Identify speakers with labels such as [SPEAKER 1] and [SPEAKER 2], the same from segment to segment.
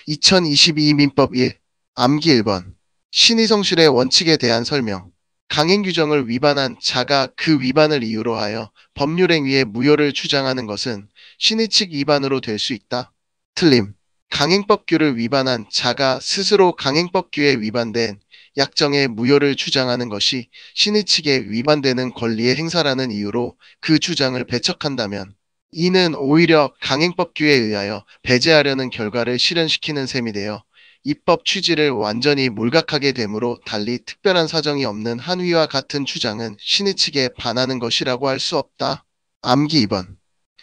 [SPEAKER 1] 2022 민법 1. 암기 1번. 신의성실의 원칙에 대한 설명. 강행규정을 위반한 자가 그 위반을 이유로 하여 법률행위의 무효를 주장하는 것은 신의칙 위반으로 될 수 있다. 틀림. 강행법규를 위반한 자가 스스로 강행법규에 위반된 약정의 무효를 주장하는 것이 신의칙에 위반되는 권리의 행사라는 이유로 그 주장을 배척한다면 이는 오히려 강행법규에 의하여 배제하려는 결과를 실현시키는 셈이 되어 입법 취지를 완전히 몰각하게 되므로 달리 특별한 사정이 없는 한위와 같은 주장은 신의칙에 반하는 것이라고 할 수 없다. 암기 2번.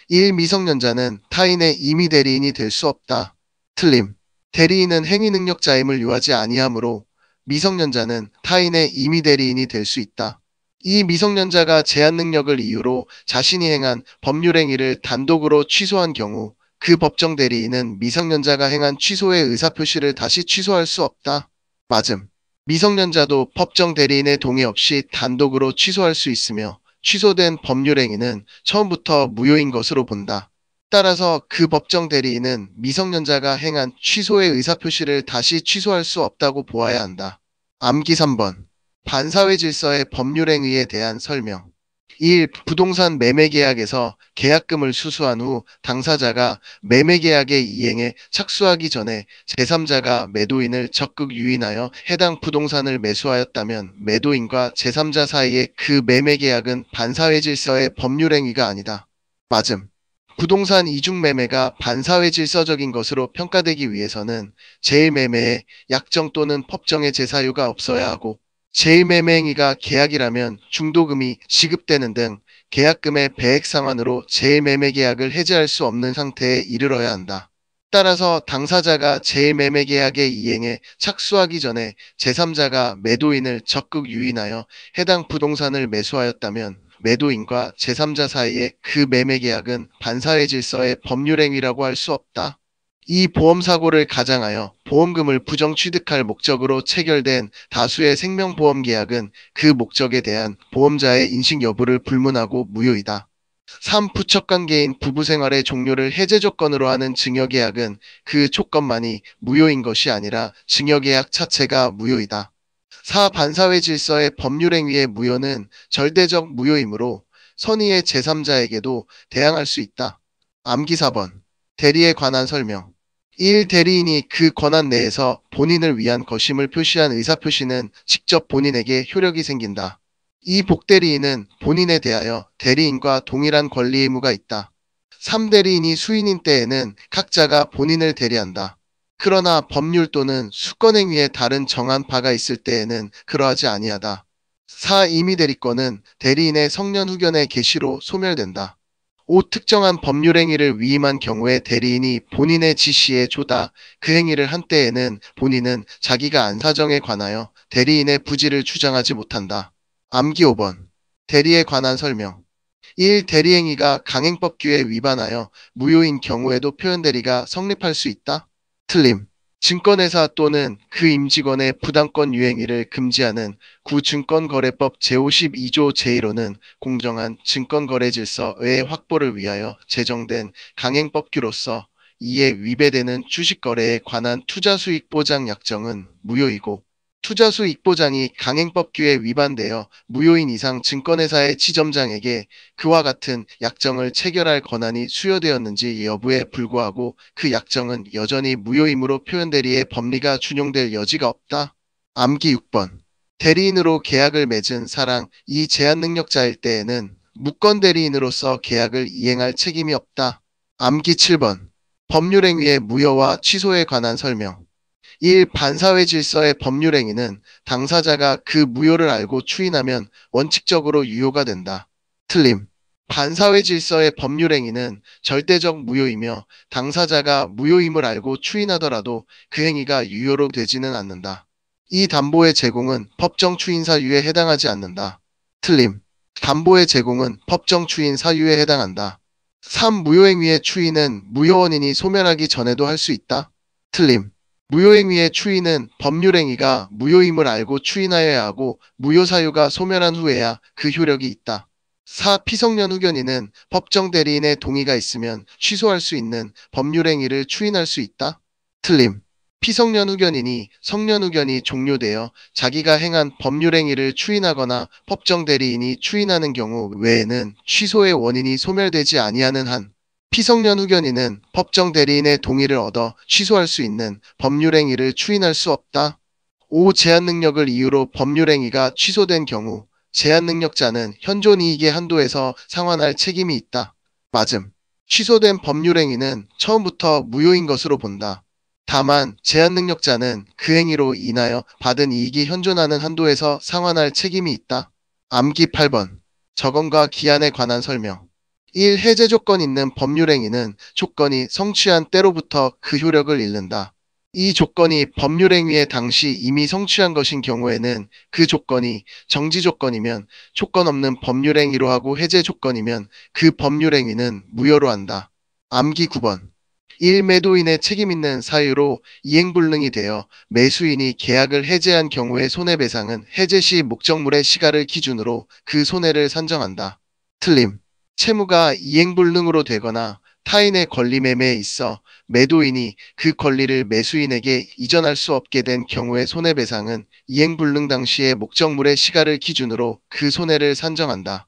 [SPEAKER 1] 1. 미성년자는 타인의 임의 대리인이 될 수 없다. 틀림. 대리인은 행위능력자임을 요하지 아니하므로 미성년자는 타인의 임의 대리인이 될 수 있다. 이 미성년자가 제한 능력을 이유로 자신이 행한 법률행위를 단독으로 취소한 경우 그 법정 대리인은 미성년자가 행한 취소의 의사표시를 다시 취소할 수 없다. 맞음. 미성년자도 법정 대리인의 동의 없이 단독으로 취소할 수 있으며 취소된 법률행위는 처음부터 무효인 것으로 본다. 따라서 그 법정 대리인은 미성년자가 행한 취소의 의사표시를 다시 취소할 수 없다고 보아야 한다. 암기 3번. 반사회 질서의 법률행위에 대한 설명. 1. 부동산 매매계약에서 계약금을 수수한 후 당사자가 매매계약의 이행에 착수하기 전에 제3자가 매도인을 적극 유인하여 해당 부동산을 매수하였다면 매도인과 제3자 사이의 그 매매계약은 반사회 질서의 법률행위가 아니다. 맞음. 부동산 이중매매가 반사회 질서적인 것으로 평가되기 위해서는 제1매매에 약정 또는 법정의 제사유가 없어야 하고 제1매매 행위가 계약이라면 중도금이 지급되는 등 계약금의 배액 상환으로 제1매매 계약을 해지할 수 없는 상태에 이르러야 한다. 따라서 당사자가 제1매매 계약의 이행에 착수하기 전에 제3자가 매도인을 적극 유인하여 해당 부동산을 매수하였다면 매도인과 제3자 사이의 그 매매 계약은 반사회 질서의 법률행위라고 할 수 없다. 이 보험사고를 가장하여 보험금을 부정 취득할 목적으로 체결된 다수의 생명보험 계약은 그 목적에 대한 보험자의 인식 여부를 불문하고 무효이다. 3. 부척관계인 부부생활의 종료를 해제 조건으로 하는 증여계약은 그 조건만이 무효인 것이 아니라 증여계약 자체가 무효이다. 4. 반사회 질서의 법률행위의 무효는 절대적 무효이므로 선의의 제3자에게도 대항할 수 있다. 암기 4번. 대리에 관한 설명. 1. 대리인이 그 권한 내에서 본인을 위한 것임을 표시한 의사표시는 직접 본인에게 효력이 생긴다. 이 복대리인은 본인에 대하여 대리인과 동일한 권리 의무가 있다. 3. 대리인이 수인인 때에는 각자가 본인을 대리한다. 그러나 법률 또는 수권행위에 다른 정한 바가 있을 때에는 그러하지 아니하다. 4. 임의대리권은 대리인의 성년 후견의 계시로 소멸된다. 5. 특정한 법률행위를 위임한 경우에 대리인이 본인의 지시에 조다 그 행위를 한 때에는 본인은 자기가 안 사정에 관하여 대리인의 부지를 주장하지 못한다. 암기 5번. 대리에 관한 설명. 1. 대리행위가 강행법규에 위반하여 무효인 경우에도 표현대리가 성립할 수 있다. 틀림. 증권회사 또는 그 임직원의 부당권 유행위를 금지하는 구증권거래법 제52조 제1호는 공정한 증권거래 질서의 확보를 위하여 제정된 강행법규로서 이에 위배되는 주식거래에 관한 투자수익보장 약정은 무효이고 투자수익보장이 강행법규에 위반되어 무효인 이상 증권회사의 지점장에게 그와 같은 약정을 체결할 권한이 수여되었는지 여부에 불구하고 그 약정은 여전히 무효이므로 표현대리의 법리가 준용될 여지가 없다. 암기 6번. 대리인으로 계약을 맺은 사랑 이 제한능력자일 때에는 무권대리인으로서 계약을 이행할 책임이 없다. 암기 7번. 법률행위의 무효와 취소에 관한 설명. 1. 반사회 질서의 법률행위는 당사자가 그 무효를 알고 추인하면 원칙적으로 유효가 된다. 틀림. 반사회 질서의 법률행위는 절대적 무효이며 당사자가 무효임을 알고 추인하더라도 그 행위가 유효로 되지는 않는다. 이 담보의 제공은 법정 추인 사유에 해당하지 않는다. 틀림. 담보의 제공은 법정 추인 사유에 해당한다. 3. 무효행위의 추인은 무효원인이 소멸하기 전에도 할 수 있다. 틀림. 무효행위의 추인은 법률행위가 무효임을 알고 추인하여야 하고 무효사유가 소멸한 후에야 그 효력이 있다. 4. 피성년 후견인은 법정 대리인의 동의가 있으면 취소할 수 있는 법률행위를 추인할 수 있다. 틀림. 피성년 후견이니 성년 후견이 종료되어 자기가 행한 법률행위를 추인하거나 법정 대리인이 추인하는 경우 외에는 취소의 원인이 소멸되지 아니하는 한 피성년 후견인은 법정 대리인의 동의를 얻어 취소할 수 있는 법률행위를 추인할 수 없다. 5. 제한 능력을 이유로 법률행위가 취소된 경우 제한 능력자는 현존 이익의 한도에서 상환할 책임이 있다. 맞음. 취소된 법률행위는 처음부터 무효인 것으로 본다. 다만 제한 능력자는 그 행위로 인하여 받은 이익이 현존하는 한도에서 상환할 책임이 있다. 암기 8번. 적언과 기한에 관한 설명. 1. 해제 조건 있는 법률행위는 조건이 성취한 때로부터 그 효력을 잃는다. 이 조건이 법률행위의 당시 이미 성취한 것인 경우에는 그 조건이 정지 조건이면 조건 없는 법률행위로 하고 해제 조건이면 그 법률행위는 무효로 한다. 암기 9번. 1. 매도인의 책임 있는 사유로 이행불능이 되어 매수인이 계약을 해제한 경우의 손해배상은 해제 시 목적물의 시가를 기준으로 그 손해를 산정한다. 틀림. 채무가 이행불능으로 되거나 타인의 권리 매매에 있어 매도인이 그 권리를 매수인에게 이전할 수 없게 된 경우의 손해배상은 이행불능 당시의 목적물의 시가를 기준으로 그 손해를 산정한다.